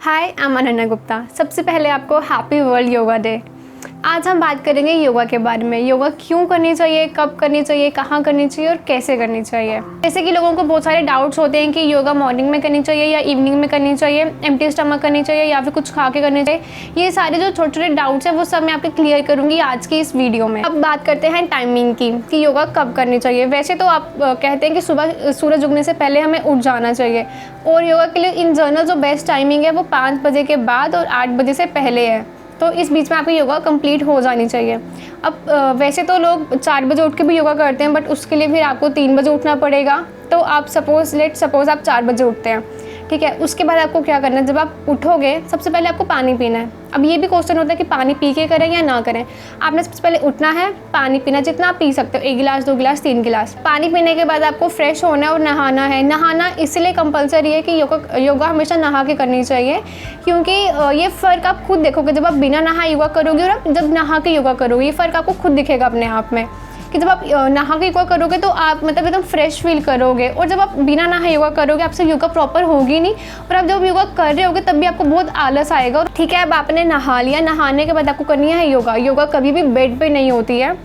Hi, I am Ananya Gupta. सबसे पहले आपको हैप्पी वर्ल्ड योगा डे। आज हम बात करेंगे योगा के बारे में। योगा क्यों करनी चाहिए, कब करनी चाहिए, कहाँ करनी चाहिए और कैसे करनी चाहिए। जैसे कि लोगों को बहुत सारे डाउट्स होते हैं कि योगा मॉर्निंग में करनी चाहिए या इवनिंग में करनी चाहिए, एम्प्टी स्टमक करनी चाहिए या फिर कुछ खा के करनी चाहिए। ये सारे जो छोटे छोटे डाउट्स हैं वो सब मैं आपको क्लियर करूँगी आज की इस वीडियो में। अब बात करते हैं टाइमिंग की कि योगा कब करनी चाहिए। वैसे तो आप कहते हैं कि सुबह सूरज उगने से पहले हमें उठ जाना चाहिए और योगा के लिए इन जनरल जो बेस्ट टाइमिंग है वो 5 बजे के बाद और 8 बजे से पहले है। तो इस बीच में आपकी योगा कंप्लीट हो जानी चाहिए। अब वैसे तो लोग 4 बजे उठ के भी योगा करते हैं, बट उसके लिए फिर आपको 3 बजे उठना पड़ेगा। तो आप सपोज आप 4 बजे उठते हैं, ठीक है। उसके बाद आपको क्या करना है, जब आप उठोगे सबसे पहले आपको पानी पीना है। अब ये भी क्वेश्चन होता है कि पानी पी के करें या ना करें। आपने सबसे पहले उठना है, पानी पीना जितना आप पी सकते हो, 1 गिलास 2 गिलास 3 गिलास। पानी पीने के बाद आपको फ्रेश होना है और नहाना है। नहाना इसलिए कंपलसरी है कि योगा हमेशा नहा के करनी चाहिए, क्योंकि ये फ़र्क आप खुद देखोगे जब आप बिना नहाए योगा करोगे और आप जब नहा के योगा करोगे, ये फ़र्क आपको खुद दिखेगा अपने आप में कि जब आप नहा के योगा करोगे तो आप मतलब एकदम फ्रेश फील करोगे, और जब आप बिना नहाए योगा करोगे आपसे योगा प्रॉपर होगी नहीं, और आप जब योगा कर रहे होगे तब भी आपको बहुत आलस आएगा। ठीक है, अब आपने नहा लिया, नहाने के बाद आपको करनी है योगा। योगा कभी भी बेड पे नहीं होती है।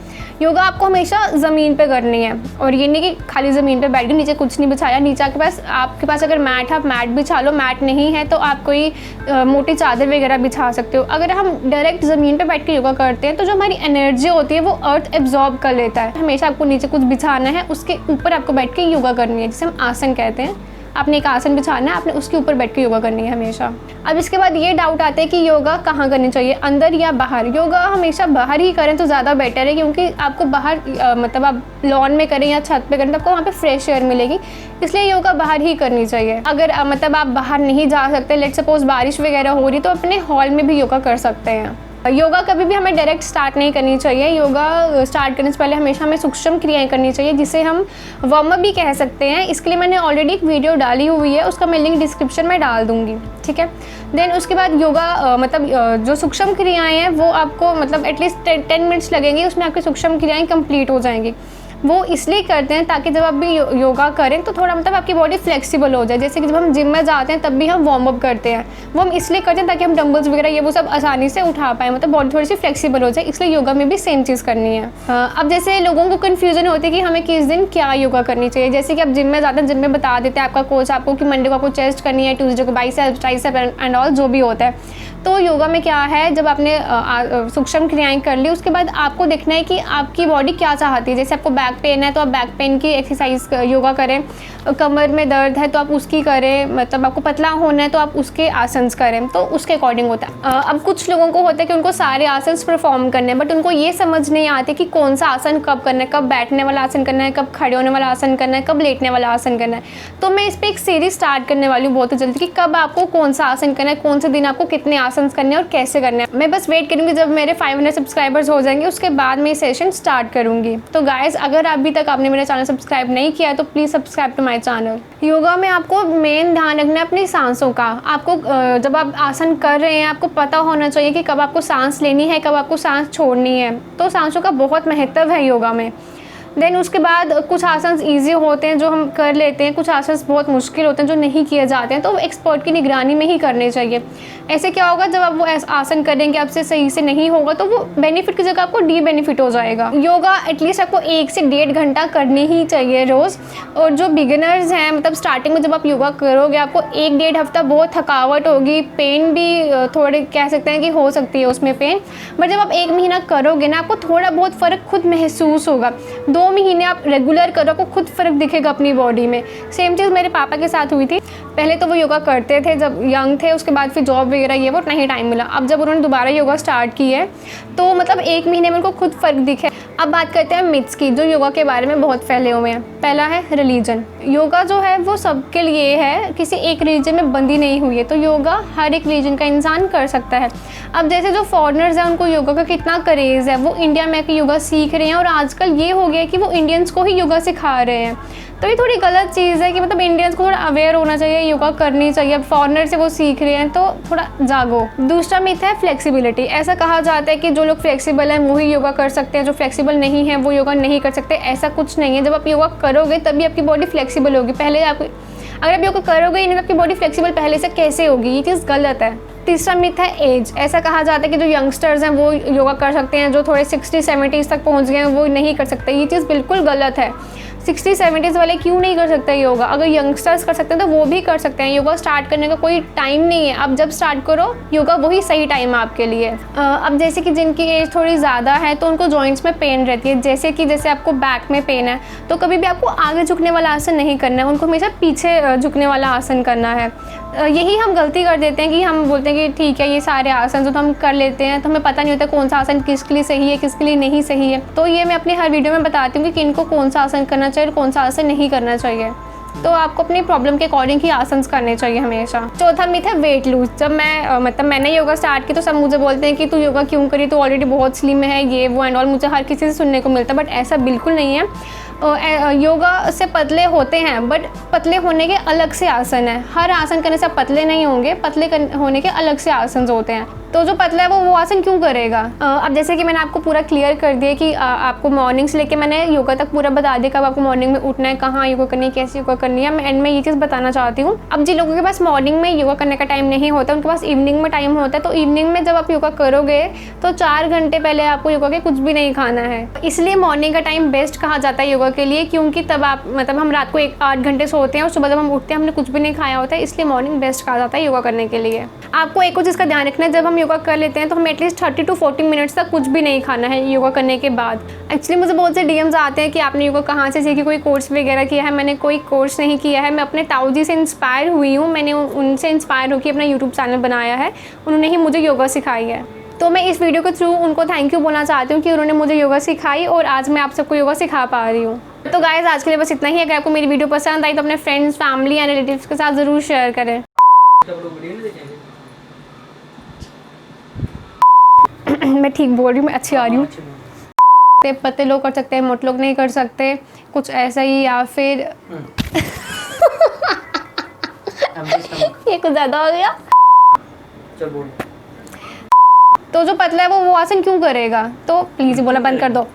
योगा आपको हमेशा ज़मीन पे करनी है, और ये नहीं कि खाली ज़मीन पे बैठ के नीचे कुछ नहीं बिछाया। नीचे आपके पास अगर मैट है आप मैट बिछा लो, मैट नहीं है तो आप कोई मोटी चादर वगैरह बिछा सकते हो। अगर हम डायरेक्ट ज़मीन पे बैठ के योगा करते हैं तो जो हमारी एनर्जी होती है वो अर्थ एब्जॉर्ब कर लेता है। हमेशा आपको नीचे कुछ बिछाना है, उसके ऊपर आपको बैठ के योगा करनी है, जिसे हम आसन कहते हैं। आपने एक आसन बिछाना है, आपने उसके ऊपर बैठ के योगा करनी है हमेशा। अब इसके बाद ये डाउट आता है कि योगा कहाँ करनी चाहिए, अंदर या बाहर। योगा हमेशा बाहर ही करें तो ज़्यादा बेटर है, क्योंकि आपको बाहर मतलब आप लॉन में करें या छत पे करें तो आपको वहाँ पे फ्रेश एयर मिलेगी, इसलिए योगा बाहर ही करनी चाहिए। अगर मतलब आप बाहर नहीं जा सकते, लेट सपोज बारिश वगैरह हो रही, तो अपने हॉल में भी योगा कर सकते हैं। योगा कभी भी हमें डायरेक्ट स्टार्ट नहीं करनी चाहिए। योगा स्टार्ट करने से पहले हमेशा हमें सूक्ष्म क्रियाएं करनी चाहिए, जिसे हम वार्म अप भी कह सकते हैं। इसके लिए मैंने ऑलरेडी एक वीडियो डाली हुई है, उसका मैं लिंक डिस्क्रिप्शन में डाल दूँगी, ठीक है। देन उसके बाद योगा मतलब जो सूक्ष्म क्रियाएँ हैं वो आपको मतलब एटलीस्ट 10 मिनट्स लगेंगे, उसमें आपकी सूक्ष्म क्रियाएँ कंप्लीट हो जाएंगी। वो इसलिए करते हैं ताकि जब आप भी योगा करें तो थोड़ा मतलब आपकी बॉडी फ्लेक्सिबल हो जाए। जैसे कि जब हम जिम में जाते हैं तब भी हम वार्म अप करते हैं, वो हम इसलिए करते हैं ताकि हम डंबल्स वगैरह ये वो सब आसानी से उठा पाएँ, मतलब बॉडी थोड़ी सी फ्लेक्सिबल हो जाए। इसलिए योगा में भी सेम चीज़ करनी है। अब जैसे लोगों को कन्फ्यूजन होती है कि हमें किस दिन क्या योगा करनी चाहिए। जैसे कि आप जिम में जाते हैं, जिम में बता देते हैं आपका कोच आपको कि मंडे को आपको चेस्ट करनी है, ट्यूसडे को बाइसेप्स, ट्राइसेप एंड ऑल जो भी होता है। तो योगा में क्या है, जब आपने सूक्ष्म क्रियाएं कर ली उसके बाद आपको देखना है कि आपकी बॉडी क्या चाहती है। जैसे आपको बैक पेन है तो आप बैक पेन की एक्सरसाइज योगा करें, कमर में दर्द है तो आप उसकी करें, मतलब आपको पतला होना है तो आप उसके आसन करें, तो उसके अकॉर्डिंग होता है। अब कुछ लोगों को होता है कि उनको सारे आसन परफॉर्म करने हैं, बट उनको ये समझ नहीं आती कि कौन सा आसन कब करना है, कब बैठने वाला आसन करना है, कब खड़े होने वाला आसन करना है, कब लेटने वाला आसन करना है। तो मैं इस पर एक सीरीज स्टार्ट करने वाली हूँ बहुत ही जल्दी कि कब आपको कौन सा आसन करना है, कौन से दिन आपको कितने आसन करने और कैसे करने हैं। मैं बस वेट करूंगी जब मेरे 500 सब्सक्राइबर्स हो जाएंगे, उसके बाद मैं ये सेशन स्टार्ट करूंगी। तो गाइस, अगर अभी तक आपने मेरा चैनल सब्सक्राइब नहीं किया है तो please subscribe to my channel. Yoga में आपको मेन ध्यान रखना है अपनी सांसों का। आपको जब आप आसन कर रहे हैं आपको पता होना चाहिए कि कब आपको सांस लेनी है, कब आपको सांस छोड़नी है। तो सांसों का बहुत महत्व है योगा में। देन उसके बाद कुछ आसन ईजी होते हैं जो हम कर लेते हैं, कुछ आसन बहुत मुश्किल होते हैं जो नहीं किए जाते हैं, तो एक्सपर्ट की निगरानी में ही करने चाहिए। ऐसे क्या होगा, जब आप वो आसन करेंगे आपसे सही से नहीं होगा तो वो बेनिफिट की जगह आपको डी बेनिफिट हो जाएगा। योगा एटलीस्ट आपको 1 से 1.5 घंटा करनी ही चाहिए रोज़। और जो बिगिनर्स हैं, मतलब स्टार्टिंग में जब आप योगा करोगे आपको 1-1.5 हफ्ता बहुत थकावट होगी, पेन भी थोड़े कह सकते हैं कि हो सकती है उसमें पेन, बट जब आप 1 महीना करोगे ना आपको थोड़ा बहुत फ़र्क खुद महसूस होगा। 2 महीने आप रेगुलर करो, आपको खुद फ़र्क दिखेगा अपनी बॉडी में। सेम चीज़ मेरे पापा के साथ हुई थी। पहले तो वो योगा करते थे जब यंग थे, उसके बाद फिर जॉब वगैरह ये वो नहीं टाइम मिला। अब जब उन्होंने दोबारा योगा स्टार्ट की है तो मतलब 1 महीने में उनको खुद फ़र्क दिखे। अब बात करते हैं मिथ्स की जो योगा के बारे में बहुत फैले हुए हैं। पहला है रिलीजन। योगा जो है वो सबके लिए है, किसी एक रिलीजन में बंदी नहीं हुई है, तो योगा हर एक रिलीजन का इंसान कर सकता है। अब जैसे जो फॉरेनर्स हैं उनको योगा का कितना क्रेज़ है, वो इंडिया में आके योगा सीख रहे हैं, और आजकल ये हो गया है कि वो इंडियंस को ही योगा सिखा रहे हैं। तो ये थोड़ी गलत चीज़ है कि मतलब इंडियंस को थोड़ा अवेयर होना चाहिए, योगा करनी चाहिए। अब फॉरेनर से वो सीख रहे हैं तो थोड़ा जागो। दूसरा मिथ है फ्लेक्सिबिलिटी। ऐसा कहा जाता है कि जो लोग फ्लेक्सिबल हैं वो ही योगा कर सकते हैं, जो फ्लेक्सिबल नहीं है वो योगा नहीं कर सकते। ऐसा कुछ नहीं है। जब आप योगा करोगे तभी आपकी बॉडी फ्लेक्सिबल होगी। पहले अगर आप योगा करोगे ही नहीं तो आपकी बॉडी फ्लेक्सिबल पहले से कैसे होगी, ये चीज़ गलत है। तीसरा मिथ है एज। ऐसा कहा जाता है कि जो यंगस्टर्स हैं वो योगा कर सकते हैं, जो थोड़े 60-70s तक पहुंच गए हैं वो नहीं कर सकते। ये चीज़ बिल्कुल गलत है। 60-70s वाले क्यों नहीं कर सकते योगा? अगर यंगस्टर्स कर सकते हैं तो वो भी कर सकते हैं। योगा स्टार्ट करने का कोई टाइम नहीं है, आप जब स्टार्ट करो योगा वही सही टाइम है आपके लिए। अब जैसे कि जिनकी एज थोड़ी ज़्यादा है तो उनको जॉइंट्स में पेन रहती है, जैसे आपको बैक में पेन है तो कभी भी आपको आगे झुकने वाला आसन नहीं करना है, उनको हमेशा पीछे झुकने वाला आसन करना है। यही हम गलती कर देते हैं कि हम बोलते हैं कि ठीक है ये सारे आसन तो हम कर लेते हैं, तो हमें पता नहीं होता कौन सा आसन किसके लिए सही है किसके लिए नहीं सही है। तो ये मैं अपने हर वीडियो में बताती हूँ कि किनको कौन सा आसन करना चाहिए और कौन सा आसन नहीं करना चाहिए। तो आपको अपनी प्रॉब्लम के अकॉर्डिंग ही आसन करने चाहिए हमेशा। चौथा मिथ है वेट लूज। जब मैंने योगा स्टार्ट की तो सब मुझे बोलते हैं कि तू योगा क्यों करी, तू ऑलरेडी बहुत स्लिम है, ये वो एंड ऑल। मुझे हर किसी से सुनने को मिलता है, बट ऐसा बिल्कुल नहीं है। योगा से पतले होते हैं, बट पतले होने के अलग से आसन है। हर आसन करने से आप पतले नहीं होंगे, होने के अलग से आसन होते हैं। तो जो पतला है वो आसन क्यों करेगा? अब जैसे कि मैंने आपको पूरा क्लियर कर दिया कि आपको मॉर्निंग से लेके मैंने योगा तक पूरा बता दिया कब आपको मॉर्निंग में उठना है, कहाँ योगा करनी है, कैसे योगा करनी है। मैं एंड में ये चीज़ बताना चाहती हूँ। अब जिन लोगों के पास मॉर्निंग में योगा करने का टाइम नहीं होता, उनके पास इवनिंग में टाइम होता है, तो इवनिंग में जब आप योगा करोगे तो 4 घंटे पहले आपको योगा के कुछ भी नहीं खाना है। इसलिए मॉर्निंग का टाइम बेस्ट कहा जाता है योगा के लिए, क्योंकि तब आप हम रात को 8 घंटे सोते हैं और सुबह जब हम उठते हैं हमने कुछ भी नहीं खाया होता है, इसलिए मॉर्निंग बेस्ट कहा जाता है योगा करने के लिए। आपको एक और चीज़ का ध्यान रखना है, जब हम योगा कर लेते हैं तो हमें एटलीस्ट 30 to 40 मिनट्स तक कुछ भी नहीं खाना है योगा करने के बाद। एक्चुअली मुझे बहुत से डीएम्स आते हैं कि आपने योगा कहाँ से सीखी, कोई कोर्स वगैरह किया है। मैंने कोई कोर्स नहीं किया है, मैं अपने ताऊ जी से इंस्पायर हुई हूँ। मैंने उनसे इंस्पायर होकर अपना यूट्यूब चैनल बनाया है, उन्होंने ही मुझे योगा सिखाई है। तो मैं इस वीडियो के थ्रू उनको थैंक यू बोलना चाहती हूँ कि उन्होंने मुझे योगा सिखाई और आज मैं आप सबको योगा सिखा पा रही हूँ। तो गाइस आज के लिए बस इतना ही। अगर आपको मेरी वीडियो पसंद आई तो अपने फ्रेंड्स, फैमिली या रिलेटिव्स के साथ ज़रूर शेयर करें। मैं ठीक बोल रही हूँ, मैं अच्छी आ रही हूँ। पतले लोग कर सकते हैं, मोटे लोग नहीं कर सकते, कुछ ऐसा ही। या फिर ये कुछ ज़्यादा हो गया। तो जो पतला है वो आसन क्यों करेगा? तो प्लीज़ बोलना बंद कर दो।